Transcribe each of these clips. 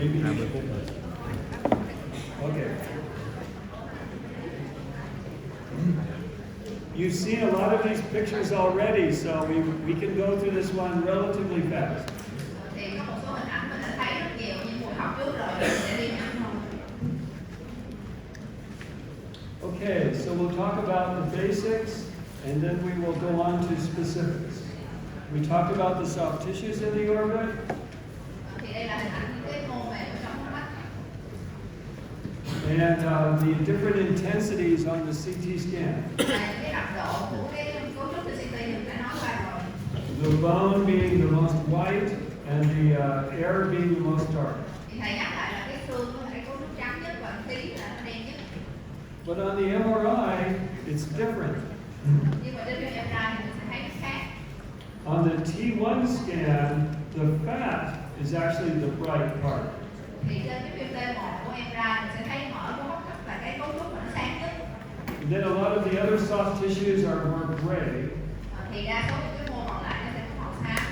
maybe. 30 phút rồi. Okay. You've seen a lot of these pictures already, so we can go through this one relatively fast. Thì có một số hình ảnh mình đã thấy rất nhiều nhưng buổi học trước rồi mình sẽ đi nhanh thôi. Okay, so we'll talk about the basics and then we will go on to specifics. We talked about the soft tissues in the orbit. Thì đây là hình ảnh những cái mô mềm ở trong mắt. And the different intensities on the CT scan. Cái đặc độ của cái cấu trúc từ CT mình đã nói qua rồi. The bone being the most white and the air being the most dark. Thì thầy nhắc lại là cái xương có cái cấu trúc trắng nhất và khí là nó đen nhất. But on the MRI, it's different. Nhưng mà trên phim MRI thì mình sẽ thấy nó khác. On the T1 scan, the fat is actually the bright part. Thì trên cái phim T1 của MRI mình sẽ thấy mở của mắt rất là cái cấu trúc mà nó sáng nhất. And then a lot of the other soft tissues are more gray. Thì đa số những cái mô còn lại nó sẽ có màu xám.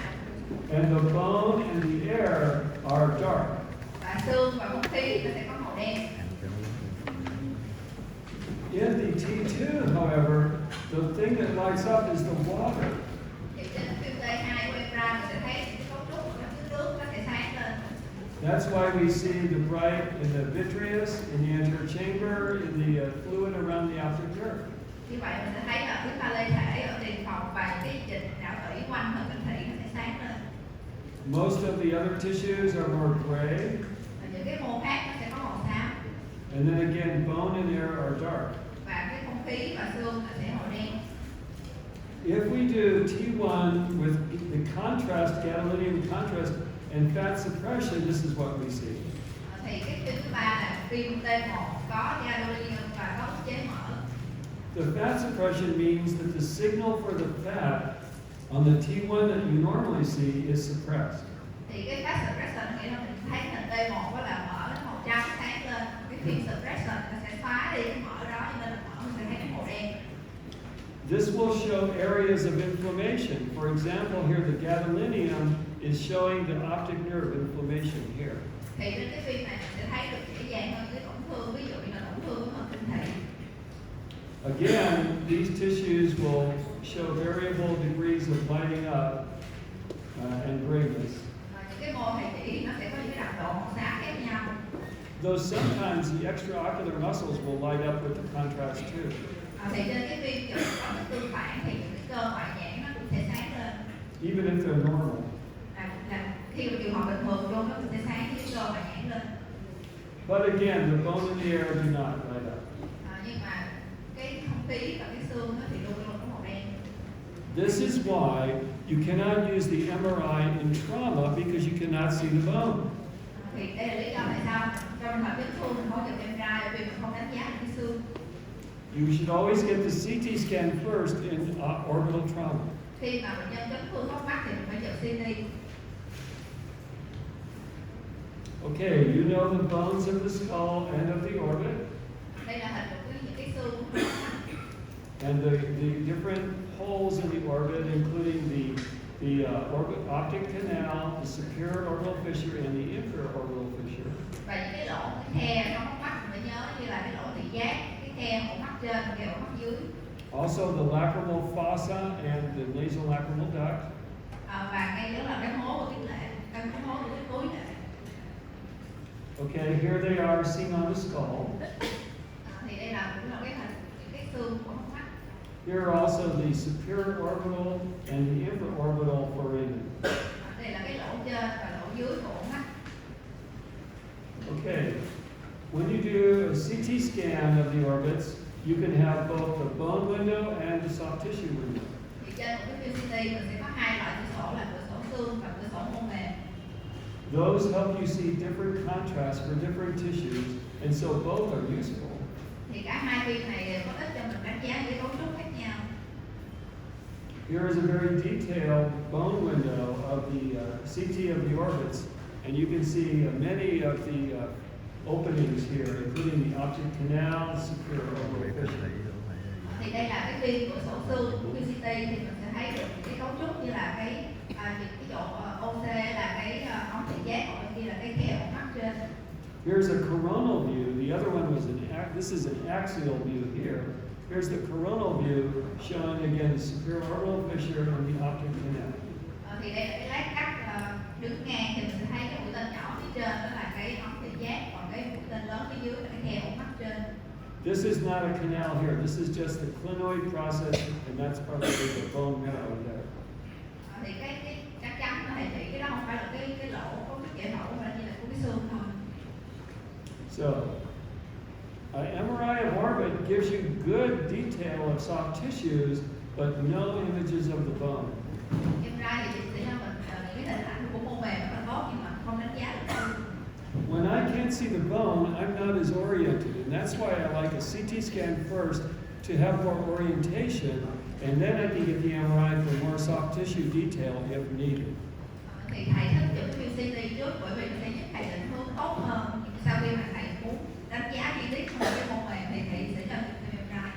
And the bone and the air are dark. Và xương và không khí nó sẽ có màu đen. In the T2, however, the thing that lights up is the water. Thì trên phim T2 của MRI mình sẽ thấy cái cấu trúc của cái nước nó sẽ sáng lên. That's why we see the bright in the vitreous, in the anterior chamber, in the fluid around the optic nerve. Như vậy mình sẽ thấy là cái pha lê thể ở tiền phòng và cái dịch não tủy quanh thần kinh thị nó sẽ sáng lên. Most of the other tissues are more gray. Và những cái mô khác nó sẽ có màu xám. And then again, bone and air are dark. Và cái không khí và xương nó sẽ màu đen. If we do T1 with the contrast, gadolinium contrast, and fat suppression, this is what we see. Thì cái phim thứ ba là phim T1 có gadolinium và có ức chế mỡ. The fat suppression means that the signal for the fat on the T1 that you normally see is suppressed. Thì cái fat suppression nghĩa là mình thấy hình T1 đó là mỡ nó màu trắng sáng lên. Cái phim suppression nó sẽ phá đi cái mỡ đó cho nên là mỡ mình sẽ thấy cái màu đen. This will show areas of inflammation. For example, here the gadolinium is showing the optic nerve inflammation here. Thì trên cái phim này mình sẽ thấy được dễ dàng hơn cái tổn thương, ví dụ như là tổn thương của thần kinh thị. Again, these tissues will show variable degrees of lighting up and grayness. Và những cái mô thầy chỉ nó sẽ có những cái đặc độ màu sáng khác nhau. Though sometimes the extraocular muscles will light up with the contrast too. Thì trên cái phim chụp có cái tương phản thì những cái cơ ngoại nhãn nó cũng sẽ sáng lên. Even if they're normal. Là khi mà trường hợp bình thường luôn nó cũng sẽ sáng cái cơ ngoại nhãn lên. But again, the bone and the air do not light up. Nhưng mà cái không khí và cái xương nó thì luôn luôn có màu đen. This is why you cannot use the MRI in trauma because you cannot see the bone. Thì đây là lý do tại sao trong hợp chấn thương mình không chụp MRI bởi vì mình không đánh giá được cái xương. You should always get the CT scan first in orbital trauma. Khi mà bệnh nhân chấn thương hốc mắt thì mình phải chụp CT. Okay, you know the bones of the skull and of the orbit. Đây là hình của những cái xương của mắt. And the different holes in the orbit, including the optic canal, the superior orbital fissure, and the inferior orbital fissure. Và những cái lỗ, cái khe trong hốc mắt mình phải nhớ như là cái lỗ thị giác, cái khe ổ mắt trên và cái ổ mắt dưới. Also the lacrimal fossa and the nasolacrimal duct. Và ngay đó là cái hố của cái lệ, cái hố của cái túi lệ. Okay, here they are seen on the skull. Thì đây là cũng là cái hình những cái xương của hốc mắt. Here are also the superior orbital and the infraorbital foramen. Đây là cái lỗ trên và lỗ dưới của ổ mắt. Okay, when you do a CT scan of the orbits, you can have both the bone window and the soft tissue window. Thì trên một cái phim CT mình sẽ có hai loại cửa sổ là cửa sổ xương và cửa sổ mô mềm. Those help you see different contrasts for different tissues, and so both are useful. Thì cả hai phim này đều có ích cho mình đánh giá những cấu trúc khác nhau. Here is a very detailed bone window of the CT of the orbits, and you can see many of the openings here, including the optic canal, superior orbital fissure. Thì đây là cái phim của sổ xương của VCT thì mình sẽ thấy được những cái cấu trúc như là cái chỗ OC là cái ống thị giác, còn bên kia là cái khe ổ mắt trên. Here's a coronal view. The other one was this is an axial view here. Here's the coronal view showing again the superior orbital fissure and the optic canal. Thì đây là cái lát cắt đứng ngang thì mình sẽ thấy cái mũi tên nhỏ phía trên đó là cái ống thị giác, còn cái mũi tên lớn phía dưới là cái khe ống mắt trên. This is not a canal here. This is just the clinoid process, and that's probably the bone marrow there. Thì cái chắc chắn là thầy chỉ cái đó không phải là cái lỗ có cái kẽ hở mà chỉ là của cái xương thôi. So, MRI of orbit gives you good detail of soft tissues, but no images of the bone. MRI thì chỉ cho mình những cái hình ảnh của mô mềm và tốt nhưng mà không đánh giá được xương. When I can't see the bone, I'm not as oriented, and that's why I like a CT scan first to have more orientation, and then I can get the MRI for more soft tissue detail if needed. Thì thầy thích chụp phim CT trước bởi vì nó sẽ giúp thầy định hướng tốt hơn. Sau khi mà thầy muốn đánh giá chi tiết hơn cái mô mềm thì thầy sẽ cho chụp MRI.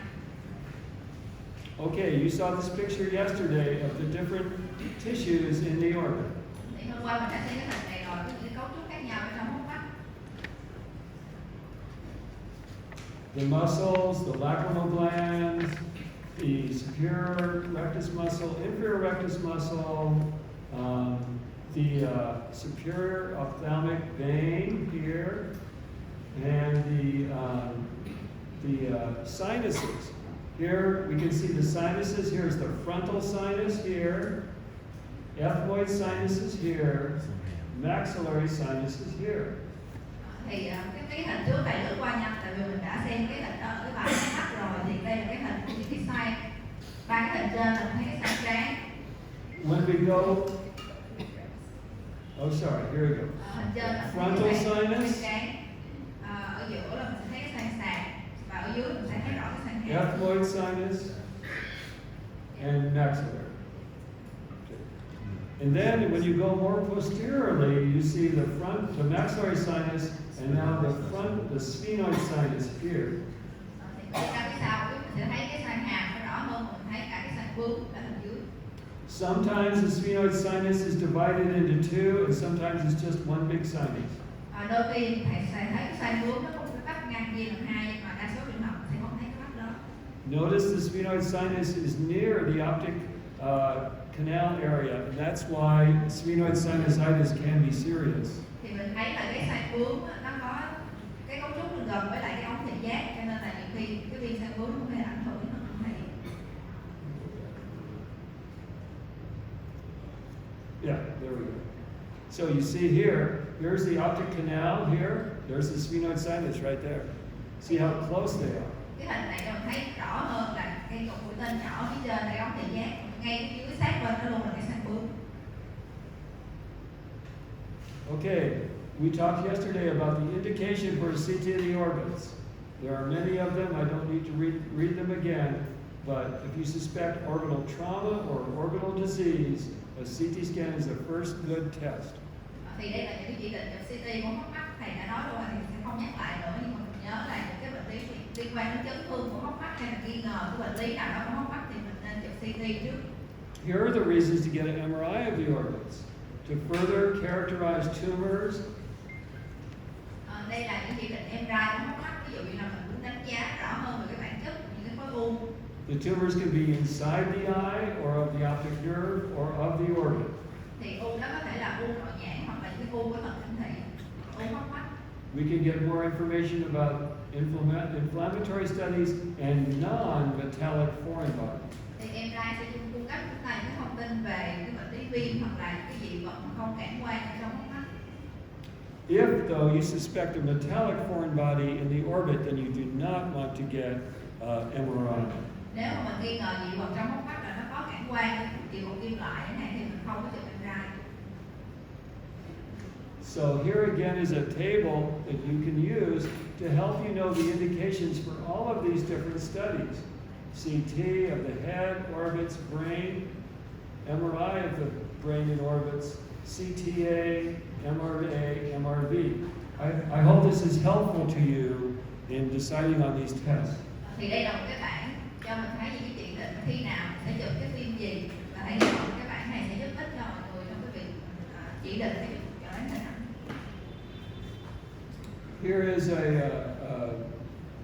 Okay, you saw this picture yesterday of the different tissues in the orbit. Thì hôm qua mình đã thấy cái hình này rồi, cái cấu trúc khác nhau ở trong hốc mắt. The muscles, the lacrimal glands, the superior rectus muscle, inferior rectus muscle, the superior ophthalmic vein here, and the sinuses. Here we can see the sinuses. Here's the frontal sinus here, ethmoid sinuses here, maxillary sinuses here. Thì cái hình trước thầy lướt qua nha, tại vì mình đã xem cái hình đó ở cái bài mắt rồi, thì đây là cái hình của những cái sai. Ba cái hình trên là mình thấy cái sai trán. When we go, oh sorry, here we go. Hình trên là Frontal cái sai sinus. trán. Ở giữa là mình sẽ thấy cái sai sàn, và ở dưới mình sẽ thấy rõ cái sai hàm. Ethmoid sinus and maxillary. And then when you go more posteriorly, you see the maxillary sinus, and now the sphenoid sinus here. Thì ra cái sau mình sẽ thấy cái sai hàm nó rõ hơn, mình thấy cả cái sai bướm ở hình dưới. Sometimes the sphenoid sinus is divided into two, and sometimes it's just one big sinus. Đôi khi thầy sẽ thấy cái sai bướm nó có một cái vách ngang chia làm hai, nhưng mà đa số trường hợp sẽ không thấy cái vách đó. Notice the sphenoid sinus is near the optic canal area, and that's why sphenoid sinusitis can be serious. Thì mình thấy là cái sai bướm nó có cái cấu trúc gần với lại cái ống thị giác, cho nên là nhiều khi cái viên sai bướm có thể ảnh hưởng đến nó thầy. Yeah, there we go. So you see here, here's the optic canal here, there's the sphenoid sinus right there. See how close they are. Cái hình này mình thấy rõ hơn là cái cục mũi tên nhỏ phía trên là ống thị giác, ngay dưới sát bên nó luôn là cái sai bướm. Okay, we talked yesterday about the indication for a CT of the orbits. There are many of them, I don't need to read them again, but if you suspect orbital trauma or orbital disease, a CT scan is the first good test. Thì đây là những cái chỉ định chụp CT của hốc mắt, thầy đã nói rồi thì sẽ không nhắc lại nữa, nhưng mà mình nhớ là những cái bệnh lý liên quan đến chấn thương của hốc mắt hay là nghi ngờ của bệnh lý nào đó của hốc mắt thì mình nên chụp CT trước. Here are the reasons to get an MRI of the orbits, to further characterize tumors. Đây là những chỉ định MRI của hốc mắt, ví dụ như là mình muốn đánh giá rõ hơn về cái bản chất của những cái khối u. The tumors can be inside the eye or of the optic nerve or of the orbit. Thì u đó có thể là u nội nhãn hoặc là những cái u của thần kinh thị, u hốc mắt. We can get more information about inflammatory studies and non-metallic foreign bodies. Thì MRI sẽ cung cấp chúng ta những thông tin về cái bệnh lý viêm hoặc là cái dị vật không cảm quan ở trong hốc mắt. If, though, you suspect a metallic foreign body in the orbit, then you do not want to get MRI. Nếu mà mình nghi ngờ dị vật trong hốc mắt là nó có cảm quan, dị vật kim loại này thì mình không có chụp MRI. So here again is a table that you can use to help you know the indications for all of these different studies. CT of the head, orbits, brain, MRI of the brain and orbits, CTA, MRA, MRV. I hope this is helpful to you in deciding on these tests. Thì đây là một cái bảng cho mình thấy những cái chỉ định khi nào sẽ chụp cái phim gì, và hãy hy vọng cái bảng này sẽ giúp ích cho mọi người trong cái việc chỉ định cái chụp chẩn đoán hình ảnh. Here is a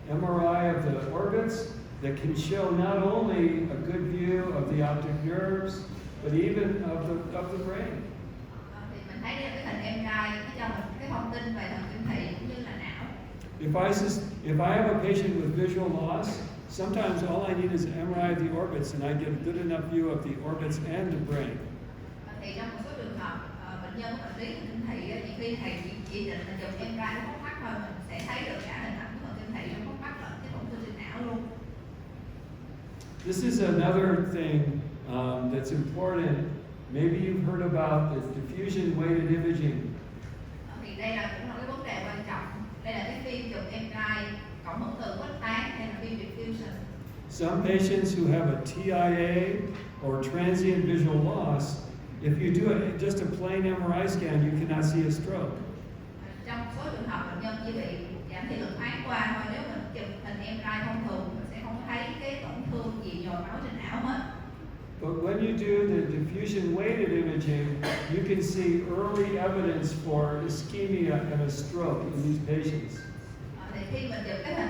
MRI of the orbits that can show not only a good view of the optic nerves, but even of the brain. Thì mình thấy đây là cái hình MRI nó cho mình cái thông tin về thần kinh thị cũng như là não. If I have a patient with visual loss, sometimes all I need is an MRI of the orbits and I get a good enough view of the orbits and the brain. Thì trong một số trường hợp bệnh nhân có bệnh lý thần kinh thị thì khi thầy chỉ định là chụp MRI của hốc mắt thôi, mình sẽ thấy được cả hình ảnh của thần kinh thị trong hốc mắt lẫn cái tổn thương trên não luôn. This is another thing that's important. Maybe you've heard about the diffusion weighted imaging. Thì đây là cũng là cái vấn đề quan trọng. Đây là cái phim chụp MRI cộng hưởng từ khuếch tán hay là phim diffusion. Some patients who have a TIA or transient visual loss, if you do just a plain MRI scan, you cannot see a stroke. Trong một số trường hợp bệnh nhân chỉ bị giảm thị lực thoáng qua thôi, nếu mình chụp hình MRI thông thường mình sẽ không thấy cái tổn thương gì nhồi máu trên não hết. But when you do the diffusion weighted imaging, you can see early evidence for ischemia and a stroke in these patients. Thì khi mình chụp cái hình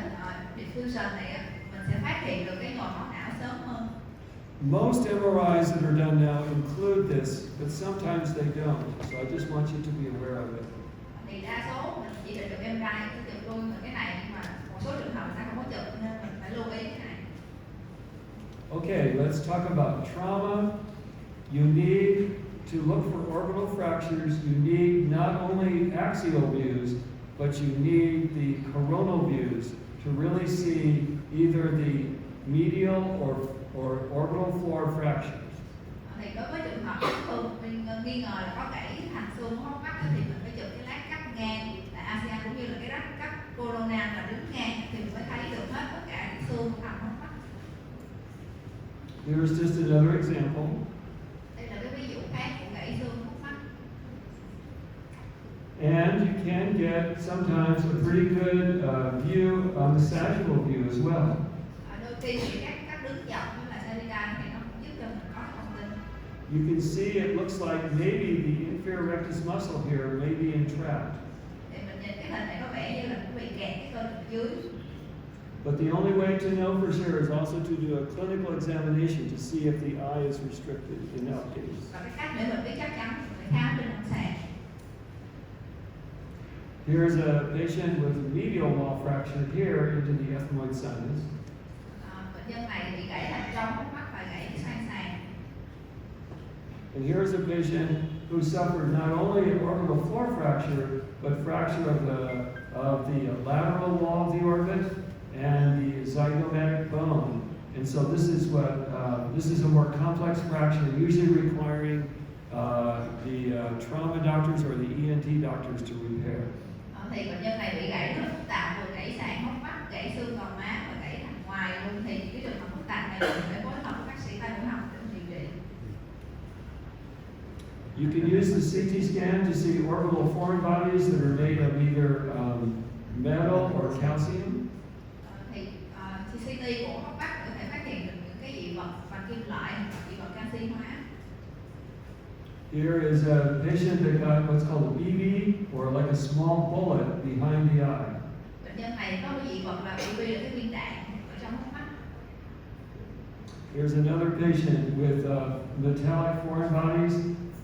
diffusion này á, mình sẽ phát hiện được cái nhồi máu não sớm hơn. Most MRIs that are done now include this, but sometimes they don't. So I just want you to be aware of it. Thì đa số mình chỉ định chụp MRI sẽ chụp luôn cái này, nhưng mà một số trường hợp sẽ không có chụp nên mình phải lưu ý cái này. Okay, let's talk about trauma. You need to look for orbital fractures. You need not only axial views, but you need the coronal views to really see either the medial or orbital floor fractures. Thì đối với trường hợp chấn thương mình nghi ngờ là có gãy thành xương của hốc mắt thì mình phải chụp cái lát cắt ngang tại ASEAN cũng như là cái lát cắt coronal là đứng ngang thì mình mới thấy được hết tất cả những xương của thành hốc mắt. Here's just another example. Đây là cái ví dụ khác của gãy xương hốc mắt. And you can get sometimes a pretty good view on the sagittal view as well. Đôi khi thì các đứng dọc như là sagittal thì nó cũng giúp cho mình có thông tin. You can see it looks like maybe the inferior rectus muscle here may be entrapped. Thì mình nhìn cái hình này có vẻ như là cũng bị kẹt cái cơ ngực dưới. But the only way to know for sure is also to do a clinical examination to see if the eye is restricted in that case. Và cái cách để mình biết chắc chắn mình phải khám trên lâm sàng. Here's a patient with a medial wall fracture here into the ethmoid sinus. Bệnh nhân này bị gãy thành trong hốc mắt và gãy sang sàn. And here's a patient who suffered not only an orbital floor fracture, but fracture of the lateral wall of the orbit and the zygomatic bone. And so this is a more complex fracture, usually requiring the trauma doctors or the ENT doctors to repair. Thì bệnh nhân này bị gãy rất phức tạp, vừa gãy sàn hốc mắt, gãy xương gò má và gãy thành ngoài luôn. Thì cái trường hợp phức tạp này mình phải phối hợp với bác sĩ tai mũi họng để điều trị. You can use the CT scan to see orbital foreign bodies that are made of either metal or calcium. Thì CT của hốc mắt có thể phát hiện được những cái dị vật bằng kim loại hoặc dị vật canxi hóa. Here is a patient that got what's called a BB, or like a small bullet behind the eye. Bệnh nhân này có cái dị vật là BB là cái viên đạn ở trong hốc mắt. Here's another patient with metallic foreign bodies.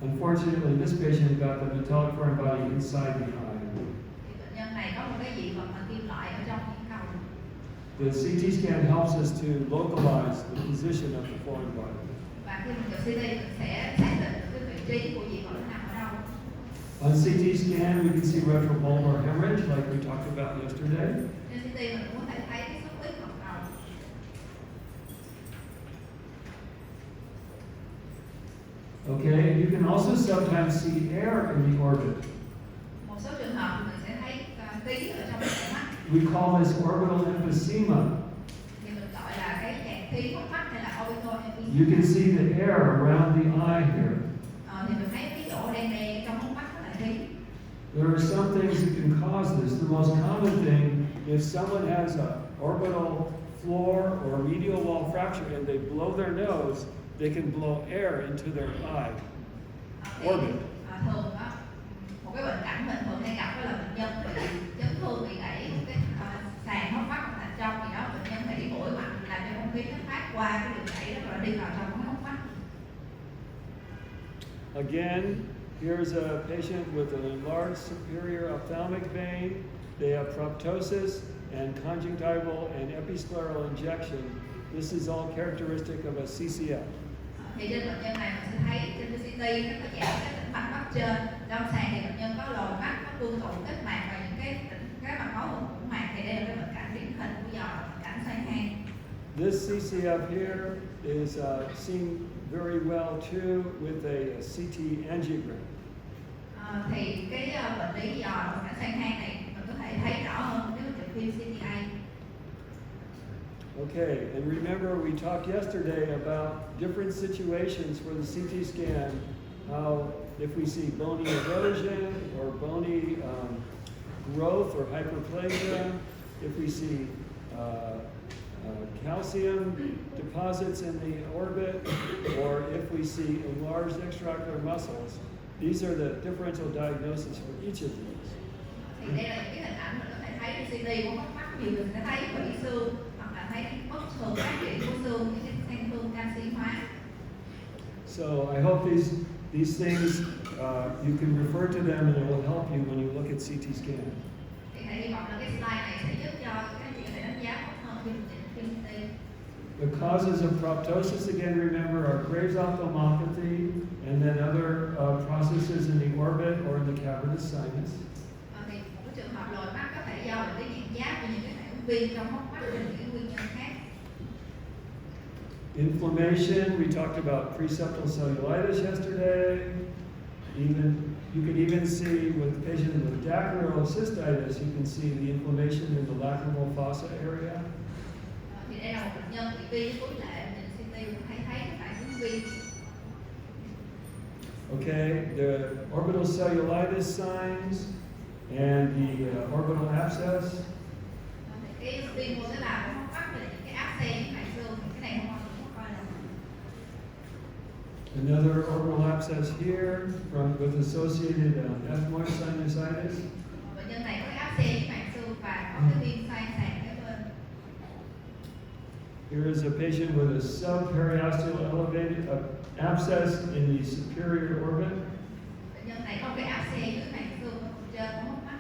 Unfortunately, this patient got the metallic foreign body inside the eye. Thì bệnh nhân này có một cái dị vật bằng kim loại ở trong viên cầu. The CT scan helps us to localize the position of the foreign body. Và khi mình chụp CT mình sẽ xác định được cái vị trí của dị vật nó nằm ở đâu. On CT scan, we can see retrobulbar hemorrhage, like we talked about yesterday. Trên CT mình cũng có thể thấy cái xuất huyết hoặc đầu. Okay, you can also sometimes see air in the orbit. Một số trường hợp mình sẽ thấy khí ở trong cái mắt. We call this orbital emphysema. Thì mình gọi là cái dạng khí hốc mắt hay là orbital emphysema. You can see the air around the eye here. Thì mình thấy cái chỗ đen đen trong hốc mắt đó là khí. There are some things that can cause this. The most common thing, if someone has an orbital floor or medial wall fracture and they blow their nose, they can blow air into their eye orbit. Thường đó, một cái bệnh cảnh mình thường hay gặp đó là bệnh nhân bị chấn thương bị qua cái đường chảy đó rồi đi vào trong cái hốc mắt. Again, here's a patient with an enlarged superior ophthalmic vein. They have proptosis and conjunctival and episcleral injection. This is all characteristic of a CCF. Thì trên bệnh nhân này mình sẽ thấy trên cái CT nó có dạng cái tĩnh mạch mắt trên, trong sàn thì bệnh nhân có lồi mắt, có tương tụ kết mạc và những cái mạch máu của mạc, thì đây là cái bệnh cảnh điển hình của do bệnh cảnh xoay hang. This CCF here is seen very well too with a CT angiogram. Thì cái bệnh lý do bệnh cảnh xoay hang này mình có thể thấy rõ hơn nếu mình chụp phim CTA. Okay, and remember we talked yesterday about different situations for the CT scan, how if we see bony erosion or bony growth or hyperplasia, if we see calcium deposits in the orbit, or if we see enlarged extraocular muscles, these are the differential diagnoses for each of these. Thì đây là những cái hình ảnh mình có thể thấy trên CT của hốc mắt, nhiều người sẽ thấy hủy xương hoặc là thấy bất thường phát triển của xương, những cái sang xương canxi hóa. So I hope these things you can refer to them and it will help you when you look at CT scan. Thì thầy hy vọng là cái slide này sẽ giúp cho các anh chị có thể đánh giá tốt hơn khi mình nhìn phim CT. The causes of proptosis, again, remember, are Graves' ophthalmopathy and then other processes in the orbit or in the cavernous sinus. Thì một cái trường hợp lồi mắt có thể do bệnh lý nhãn giáp và những cái phản ứng viêm trong hốc mắt và những nguyên nhân khác. Inflammation, we talked about preseptal cellulitis yesterday. You can even see with the patient with dacryocytic cystitis, you can see the inflammation in the lacrimal fossa area. Thì đây là một bệnh nhân bị viêm cuối lệ, mình CT cũng thấy cái phản ứng viêm. Okay, the orbital cellulitis signs and the orbital abscess. Thì cái viêm của tế bào của hốc mắt và những cái áp xe, những mạch xương, cái này không coi là. Another orbital abscess here with associated ethmoid sinusitis. Bệnh nhân này có cái áp xe, những mạch xương và có cái viêm xoang sàn kế bên. Here is a patient with a subperiosteal elevated abscess in the superior orbit. Bệnh nhân này có cái áp xe dưới mạch xương ở trên của hốc mắt.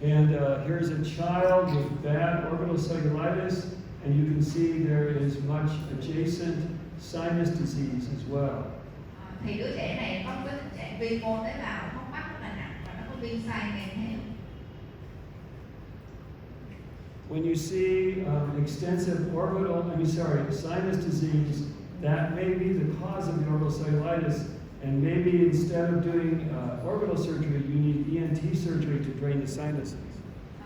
And here's a child with bad orbital cellulitis, and you can see there is much adjacent sinus disease as well. Thì đứa trẻ này có cái tình trạng viêm mô tế bào hốc mắt rất là nặng và nó có viêm xoang kèm theo. When you see extensive sinus disease, that may be the cause of the orbital cellulitis, and maybe instead of doing orbital surgery, you need ENT surgery to drain the sinuses.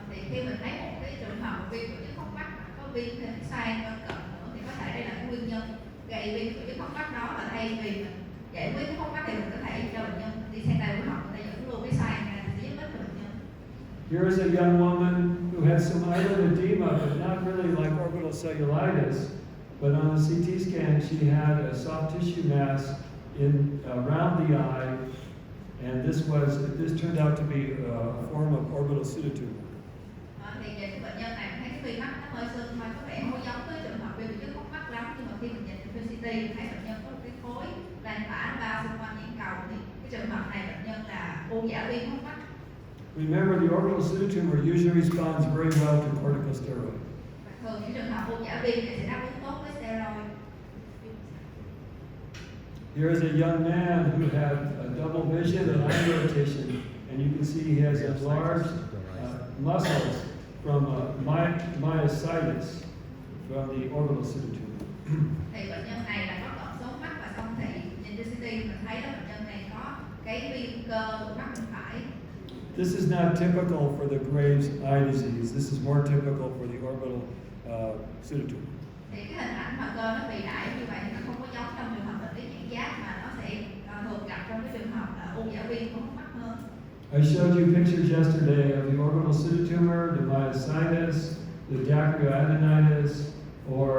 Thì khi mình thấy một cái trường hợp viêm tổ chức hốc mắt có viêm thêm xoang bên cạnh nữa, thì có thể đây là cái nguyên nhân gây viêm tổ chức hốc mắt đó, và thay vì mình giải quyết cái hốc mắt thì mình có thể cho bệnh nhân đi sang tay mũi họng để dẫn luôn cái xoang ra để giúp ích cho bệnh nhân. Here's a young woman who had some eyelid edema, but not really like orbital cellulitis. But on the CT scan, she had a soft tissue mass around the eye, and this turned out to be a form of orbital pseudotumor. Thì về cái bệnh nhân này mình thấy cái viêm mắt nó hơi sưng thôi, có vẻ không giống với trường hợp viêm tổ chức hốc mắt lắm, nhưng mà khi mình nhìn phim CT mình thấy bệnh nhân có một cái khối lan tỏa bao xung quanh nhãn cầu, thì cái trường hợp này bệnh nhân là u dạ viêm hốc mắt. Remember, the orbital pseudotumor usually responds very well to corticosteroid. Thường những trường hợp u dạ viêm thì sẽ đáp ứng tốt với steroid. Here is a young man who had a double vision and eye irritation, and you can see he has enlarged muscles from myositis from the orbital pseudotumor. Thì bệnh nhân này là có cận số mắt và xong thì nhìn trên CT mình thấy là bệnh nhân này có cái viêm cơ của mắt bên phải. This is not typical for the Graves' eye disease. This is more typical for the orbital pseudotumor. Thì cái hình ảnh mà cơ nó bị đại như vậy thì nó không có giống trong trường hợp bệnh lý nhãn giáp, mà nó sẽ thường gặp trong cái trường hợp là u dạ viêm của hốc mắt hơn. I showed you pictures yesterday of the orbital pseudotumor, the myositis, the dacryoadenitis, or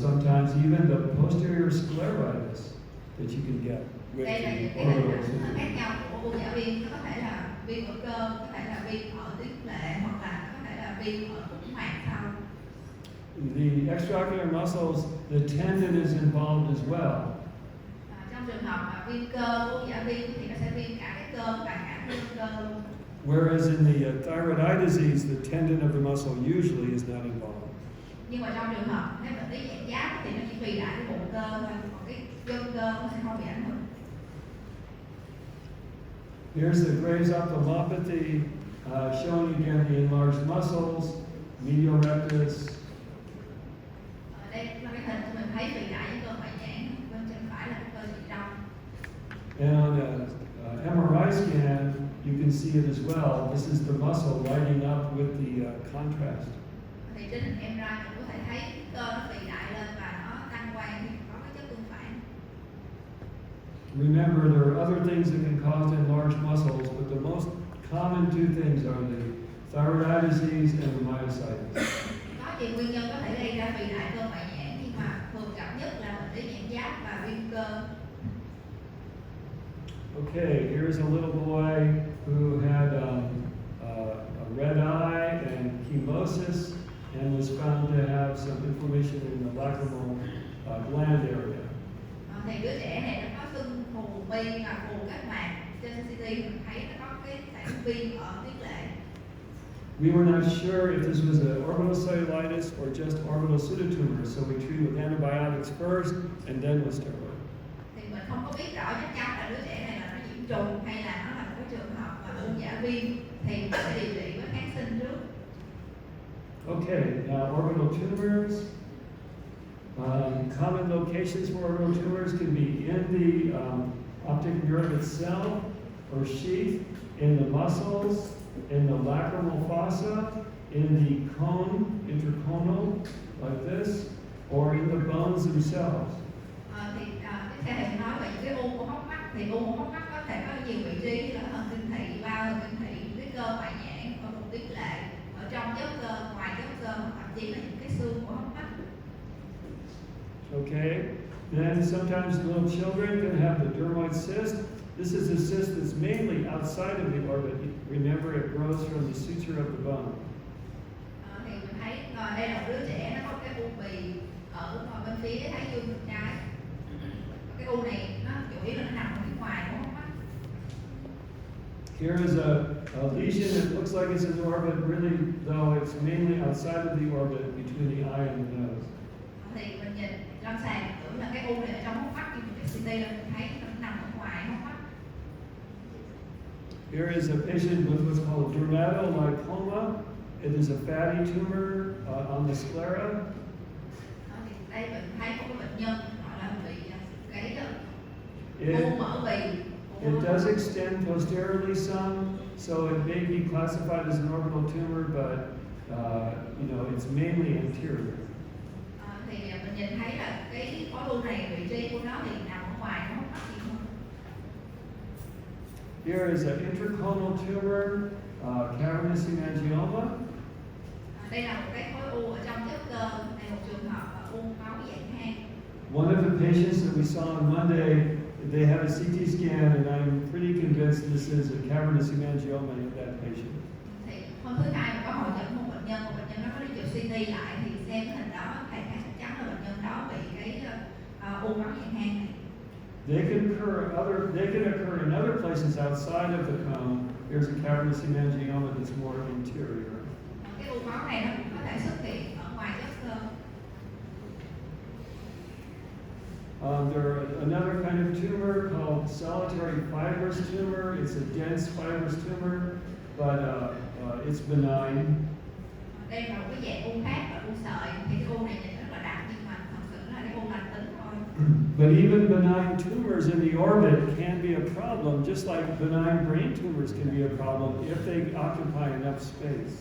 sometimes even the posterior scleritis that you can get with Đây là những the cái hình orbital ảnh pseudotumor. khác nhau của u dạ viêm. Nó có thể là viêm ở cơ, có thể là viêm ở tuyến lệ, hoặc là có thể là viêm ở tĩnh mạch sau. the extraocular muscles, the tendon is involved as well. Trong trường hợp mà viêm cơ của dạ viêm thì nó sẽ viêm cả cái cơ và cả viêm cơ luôn. Whereas in the thyroid eye disease, the tendon of the muscle usually is not involved. Nhưng mà trong trường hợp cái bệnh lý dạng giáp thì nó chỉ phì đại cái bộ cơ thôi, còn cái gân cơ nó sẽ không bị ảnh hưởng. Here's the Graves' ophthalmopathy, showing again the enlarged muscles, medial rectus. Đây là cái hình mình thấy phì đại với cơ ngoại nhãn, bên chân phải là cái cơ chỉ trong. And on a MRI scan, you can see it as well. This is the muscle lighting up with the contrast. Thì trên hình MRI mình có thể thấy cơ nó phì đại lên và nó tăng quang khi có cái chất tương phản. Remember, there are other things that can cause enlarged muscles, but the most common two things are the thyroid eye disease and the myositis. Có nhiều nguyên nhân có thể gây ra phì đại cơ ngoại nhãn, nhưng mà thường gặp nhất là bệnh lý dạng giáp và viêm cơ. Okay, here's a little boy who had a red eye and chemosis and was found to have some inflammation in the lacrimal gland area. Thì đứa trẻ này nó có sưng phù mi và phù các mạc, trên CT mình thấy nó có cái sản viêm ở tuyến lệ. We were not sure if this was an orbital cellulitis or just orbital pseudotumor, so we treated with antibiotics first and then with steroid. Thì mình không có biết rõ chắc chắn là đứa trẻ này là nó nhiễm trùng hay là nó là một cái trường hợp mà u dạ viêm, thì mình sẽ điều trị với kháng sinh trước. Okay, now orbital tumors. Common locations for orbital tumors can be in the optic nerve itself or sheath, in the muscles, in the lacrimal fossa, in the cone, interconal, like this, or in the bones themselves. Tiếp theo thì nói về những cái u của hốc mắt, thì u của hốc mắt có thể có nhiều vị trí như là thần kinh thị, bao thần kinh thị, cái cơ ngoại nhãn, ở vùng tuyến lệ, ở trong giấc cơ, ngoài giấc cơ, thậm chí là những cái xương của hốc mắt. Okay, then sometimes little children can have the dermoid cyst. This is a cyst that's mainly outside of the orbit. Remember, it grows from the suture of the bone. Thì mình thấy đây là một đứa trẻ nó có cái u bì ở bên phía thái dương bên trái. Cái u này nó chủ yếu là nó nằm ở phía ngoài của hốc mắt. Here is a lesion that looks like it's in the orbit, really, though it's mainly outside of the orbit between the eye and the nose. Thì mình nhìn lâm sàng tưởng là cái u này ở trong hốc mắt, nhưng mình CT là mình thấy nó nằm ở ngoài hốc mắt. Here is a patient with what's called dermatolipoma. It is a fatty tumor on the sclera. Thì đây mình thấy có cái bệnh nhân gọi là bị cái It, u mỡ bì. it does extend posteriorly some, so it may be classified as an orbital tumor, but it's mainly anterior. Thì mình nhìn thấy là cái khối u này, vị trí của nó thì nằm ở ngoài hốc mắt nhiều hơn. Here is an intraconal tumor, cavernous hemangioma. Đây là một cái khối u ở trong giấc cơ, đây là một trường hợp u máu dạng hang. One of the patients that we saw on Monday, they had a CT scan, and I'm pretty convinced this is a cavernous hemangioma in that patient. Thì hôm thứ hai mình có hội chẩn một bệnh nhân nó có đi chụp CT lại, thì xem cái hình đó thầy thấy chắc chắn là bệnh nhân đó bị cái u máu dạng hang này. They can occur in other places outside of the cone. Here's a cavernous hemangioma that's more interior. Cái u máu này nó cũng có thể xuất hiện ở ngoài giấc cơ. There's another kind of tumor called solitary fibrous tumor. It's a dense fibrous tumor, but it's benign. Đây là một cái dạng u khác là u sợi, thì cái u này nhìn rất là đặc, nhưng mà thật sự là cái u lành tính thôi. But even benign tumors in the orbit can be a problem, just like benign brain tumors can be a problem if they occupy enough space.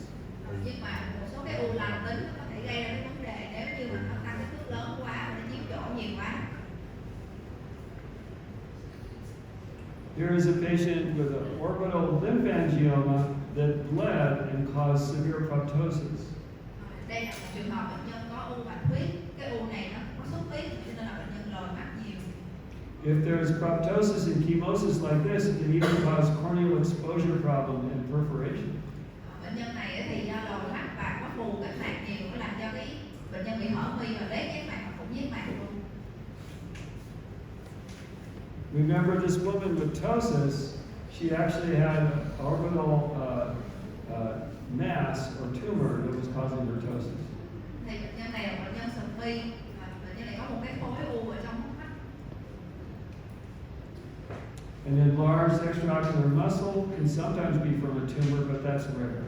Nhưng mà một số cái u lành tính có thể gây ra cái vấn đề nếu như mà nó tăng kích thước lớn quá và nó chiếm chỗ nhiều quá. Here is a patient with an orbital lymphangioma that bled and caused severe proptosis. Đây là một trường hợp bệnh nhân có u bạch huyết, cái u này nó có xuất huyết cho nên là bệnh nhân lồi mắt nhiều. If there is proptosis and chemosis like this, it can even cause corneal exposure problem and perforation. Bệnh nhân này thì do lồi mắt và có phù kết mạc nhiều, nó làm cho cái bệnh nhân bị hở mi và lết giác mạc và cũng giác mạc luôn. Remember this woman with ptosis, she actually had an orbital mass or tumor that was causing her ptosis. Thì bệnh nhân này là bệnh nhân sụp mi và bệnh nhân này có một cái khối u ở trong hốc mắt. An enlarged extraocular muscle can sometimes be from a tumor, but that's rare.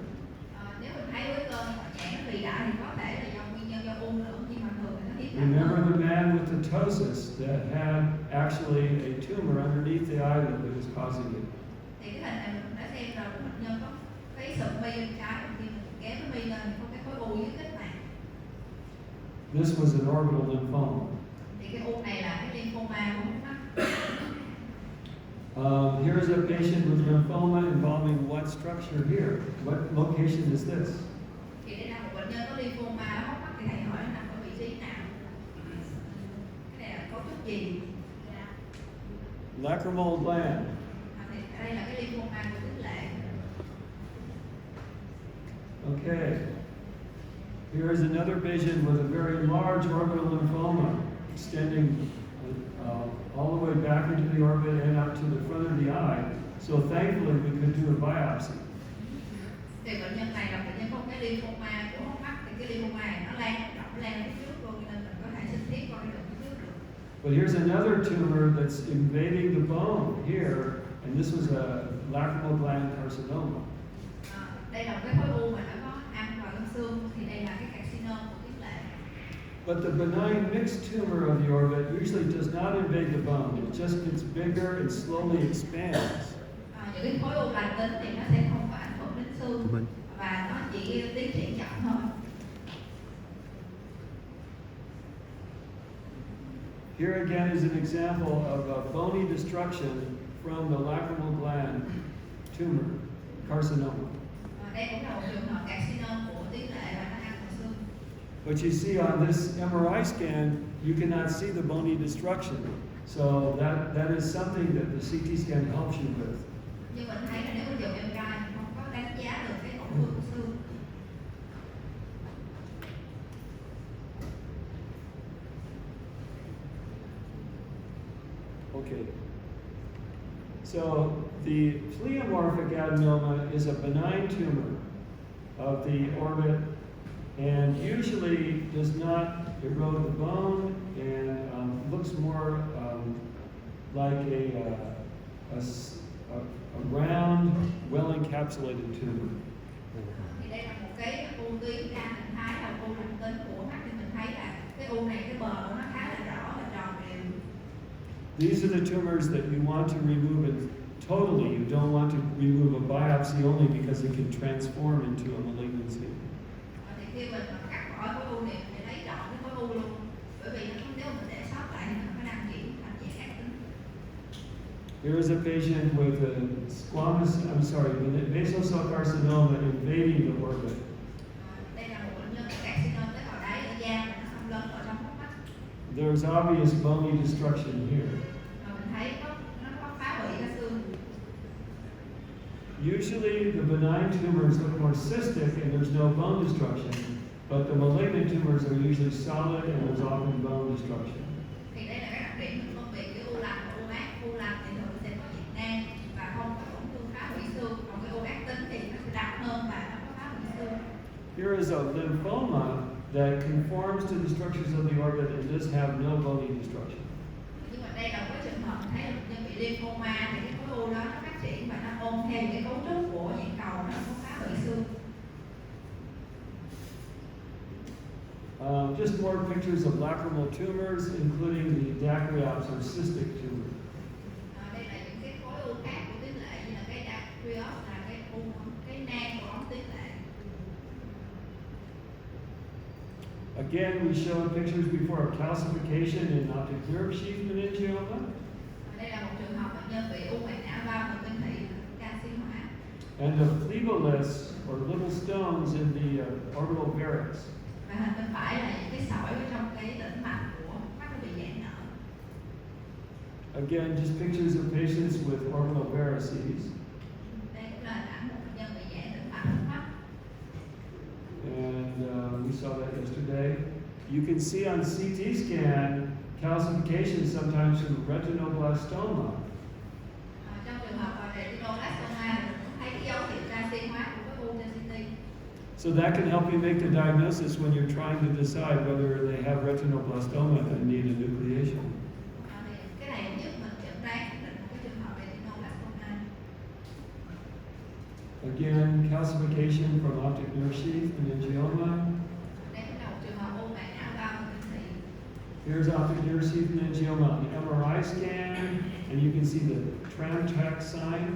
Nếu mình thấy cái cơ họ nhẹ nó phì đại thì có thể là do nguyên nhân do u nữa, nhưng mà thường thì nó hiếm gặp Remember hơn. the man with the ptosis that had actually a tumor underneath the eyelid that was causing it. Thì cái hình này mình đã xem rồi, bệnh nhân có cái sụp mi bên trái, khi mình kéo cái mi lên thì có cái khối u dưới kết mạc. This was an orbital lymphoma. Thì cái u này là cái lymphoma của hốc mắt. Here's a patient with lymphoma involving what structure here? What location is this? Thì đây là một bệnh nhân có lymphoma ở hốc mắt, thì thầy hỏi nó nằm ở vị trí nào? Cái này là cấu trúc gì? Lacrimal gland. Thì đây là cái lymphoma của tĩnh lệ. Okay. Here's another patient with a very large orbital lymphoma extending all the way back into the orbit and up to the front of the eye. So thankfully we could do a biopsy. Thì bệnh nhân này là bệnh nhân có cái lymphoma của hốc mắt, thì cái lymphoma này nó lan rộng lan phía trước luôn, nên mình có thể sinh thiết coi được phía trước được. But here's another tumor that's invading the bone here, and this was a lacrimal gland carcinoma. Đây là một cái khối u mà nó có ăn vào trong xương, thì đây là cái carcinoma của tĩnh lệ. But the benign mixed tumor of the orbit usually does not invade the bone. It just gets bigger and slowly expands. Những cái khối u lành tính thì nó sẽ không có ảnh hưởng đến xương và nó chỉ tiến triển chậm thôi. Here again is an example of a bony destruction from the lacrimal gland tumor, carcinoma. Đây cũng là một trường hợp carcinoma của tĩnh lệ và nó ăn vào xương. But you see on this MRI scan, you cannot see the bony destruction. So that is something that the CT scan helps you with. Nhưng mình thấy là nếu mình dùng MRI thì không có đánh giá được cái tổn thương của xương. Okay. So the pleomorphic adenoma is a benign tumor of the orbit and usually does not erode the bone and looks more like a round, well-encapsulated tumor. Thì đây là một cái u tuyến đa hình thái là u lành tính của mắt, thì mình thấy là cái u này cái bờ của nó khá là rõ và tròn đều. These are the tumors that you want to remove totally. You don't want to remove a biopsy only because it can transform into a malignancy. Thì khi mình cắt bỏ khối u này thì lấy trọn cái khối u luôn, bởi vì nếu mình để sót lại thì mình có đang chuyển thành dạng ác tính. Here is a patient with a basal cell carcinoma invading the orbit. Đây là một bệnh nhân có carcinoma tế bào đáy ở da mà nó xâm lấn vào trong hốc mắt. There's obvious bony destruction here. Và mình thấy nó có phá hủy cái xương. Usually the benign tumors look more cystic and there's no bone destruction, but the malignant tumors are usually solid and there's often bone destruction. Thì đây là cái đặc điểm mình phân biệt cái u lành và u ác. U lành thì thường sẽ có nhiệt nang và không có tổn thương phá hủy xương, còn cái u ác tính thì nó sẽ đặc hơn và nó có phá hủy xương. Here is a lymphoma that conforms to the structures of the orbit and does have no bony destruction. Nhưng mà đây là một cái trường hợp thấy là bệnh nhân bị lymphoma thì cái khối u đó nó phát triển và nó ôm theo cái cấu trúc của nhãn cầu, nó không có phá hủy xương. Just more pictures of lacrimal tumors, including the dacryops or cystic tumor. Đây là những cái khối u khác của tuyến lệ, như là cái dacryops là cái u, cái nang của ống tuyến lệ. Again, we showed pictures before of calcification in optic nerve sheath meningioma. Đây là một trường hợp bệnh nhân bị u mạch não bao và tuyến thị canxi hóa. And the phleboliths or little stones in the orbital varix. Và hình bên phải là những cái sỏi ở trong cái tĩnh mạch của mắt nó bị giãn nở. Again, just pictures of patients with orbital varices. Đây cũng là hình ảnh một bệnh nhân bị giãn tĩnh mạch hốc mắt. And we saw that yesterday. you can see on CT scan calcification sometimes from retinoblastoma. Trong trường hợp retinoblastoma thì mình cũng thấy cái dấu hiệu canxi hóa của cái u trên CT. So that can help you make the diagnosis when you're trying to decide whether they have retinoblastoma and need a nucleation. Thì cái này cũng giúp mình chẩn đoán xác định một cái trường hợp retinoblastoma. Again, calcification from optic nerve sheath meningioma. Đây cũng là một trường hợp u màng não bao hình thị. Here's optic nerve sheath meningioma on the MRI scan, and you can see the tram track sign.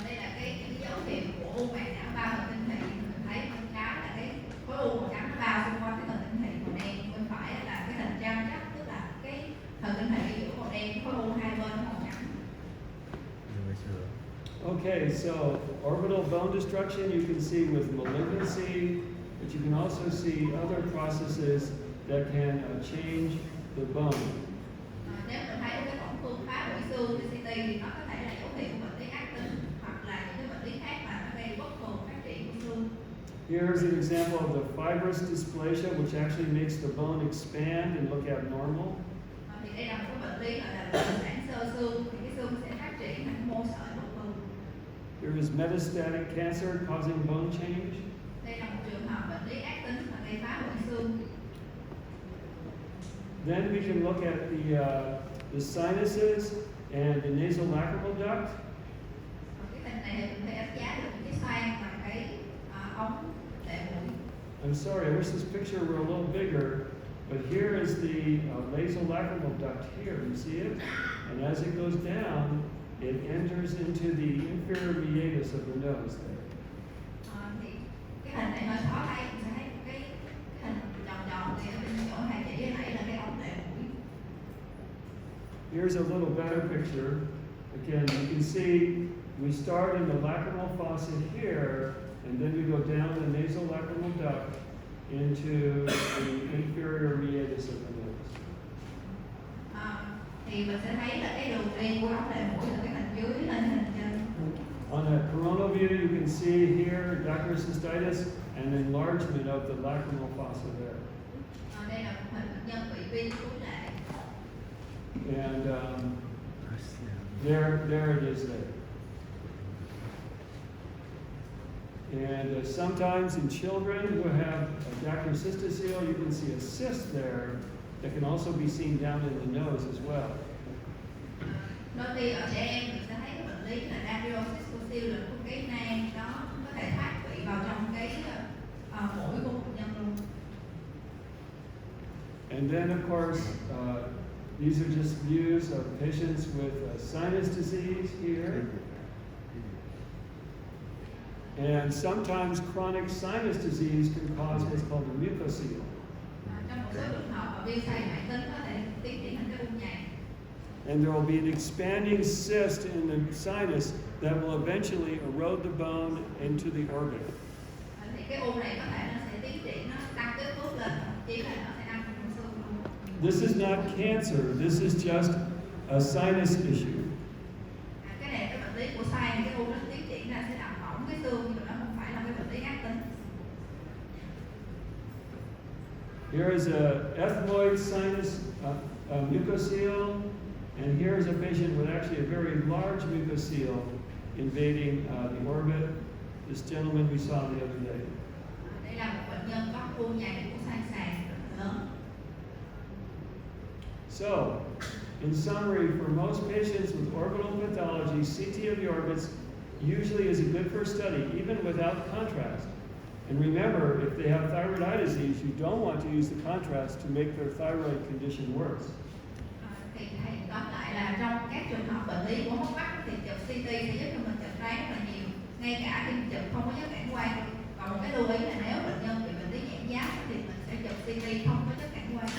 Đây là cái dấu hiệu của u màng não bao hình thị. Mình thấy bên trái là cái khối u màu trắng nó bao xung quanh cái hình thị màu đen, bên phải là cái hình tram chắc, tức là cái hình thị ở giữa màu đen, khối u hai bên màu trắng. Okay, so orbital bone destruction you can see with malignancy, but you can also see other processes that can change the bone. Nếu mình thấy cái tổn thương phá hủy xương trên CT thì nó có thể là dấu hiệu của bệnh lý ác tính hoặc là những cái bệnh lý khác mà nó gây bất thường phát triển của xương. Here's an example of the fibrous dysplasia, which actually makes the bone expand and look abnormal. Thì đây là một cái bệnh lý gọi là bệnh giãn xơ xương, thì cái xương sẽ phát triển thành mô sợi bất thường. Here is metastatic cancer causing bone change. Đây là một trường hợp bệnh lý ác tính mà gây phá hủy xương. Then we can look at the sinuses and the nasolacrimal duct. Cái hình này thì mình phải đánh giá được cái xoang và cái ống đệm mũi. I'm sorry, I wish this picture were a little bigger, but here is the nasolacrimal duct here, you see it? And as it goes down, it enters into the inferior meatus of the nose there. Thì cái hình này hơi khó thấy, mình sẽ thấy một cái hình tròn tròn thì ở bên chỗ hai chỉ này là cái ống đệm mũi. Here's a little better picture. Again, you can see we start in the lacrimal fossa here, and then we go down the nasolacrimal duct into the inferior meatus of the nose. Thì mình sẽ thấy là cái đường đi của ống đệm mũi là cái hình dưới lên hình trên. On a coronal view, you can see here dacryocystitis and enlargement of the lacrimal fossa there. Đây là một hình bệnh nhân bị viêm túi lệ. And there it is there. And sometimes in children who have a dacryocysticeal, you can see a cyst there that can also be seen down in the nose as well. Đôi khi ở trẻ em mình sẽ thấy cái bệnh lý là dacryocysticeal là một cái nang đó có thể thoát vị vào trong cái mũi của bệnh nhân luôn. And then of course, these are just views of patients with sinus disease here. And sometimes chronic sinus disease can cause what's called a mucocele. Trong một số trường hợp viêm xoang mãn tính có thể tiến triển thành cái u nhạt. And there will be an expanding cyst in the sinus that will eventually erode the bone into the orbit. Thì cái u này có thể nó sẽ tiến triển, nó tăng kích thước lên, chỉ là nó sẽ ăn trong xương luôn. This is not cancer, this is just a sinus issue. Cái này cái bệnh lý của xoang, cái u nó tiến triển ra sẽ làm hỏng cái xương, nhưng mà nó không phải là cái bệnh lý ác tính. Here is a ethmoid sinus mucocele, and here is a patient with actually a very large mucocele invading the orbit. This gentleman we saw the other day. Đây là một bệnh nhân có u nhạt của xoang sàn lớn. So, in summary, for most patients with orbital pathology, CT of the orbits usually is a good first study, even without contrast. And remember, if they have thyroid eye disease, you don't want to use the contrast to make their thyroid condition worse. Thì thầy tóm lại là trong các trường hợp bệnh lý của hốc mắt thì chụp CT sẽ giúp cho mình chẩn đoán rất là nhiều, ngay cả khi mình chụp không có chất cản quang. Còn một cái lưu ý là nếu bệnh nhân bị bệnh lý nhãn giáp thì mình sẽ chụp CT không có chất cản quang.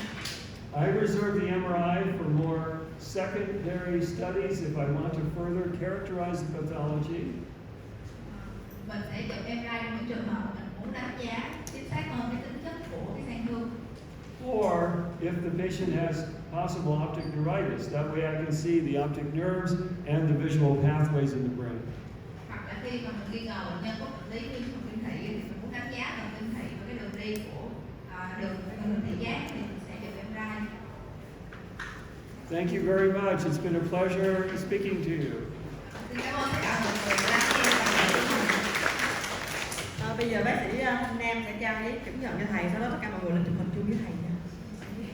I reserve the MRI for more secondary studies if I want to further characterize the pathology. Mình sẽ chụp MRI trong những trường hợp mình muốn đánh giá chính xác hơn cái tính chất của cái sang thương. Or if the patient has possible optic neuritis, that way I can see the optic nerves and the visual pathways in the brain. Hoặc là khi mà mình nghi ngờ bệnh nhân có bệnh lý viêm thần kinh thị thì mình muốn đánh giá thần kinh thị và cái đường đi của đường thị giác Thank you very much. It's been a pleasure speaking to you. Xin cảm ơn tất cả mọi người đã lắng nghe và Bây giờ bác sĩ Thanh Nam sẽ trao giấy chứng nhận cho thầy, sau đó tất cả mọi người lên chụp hình chung với thầy.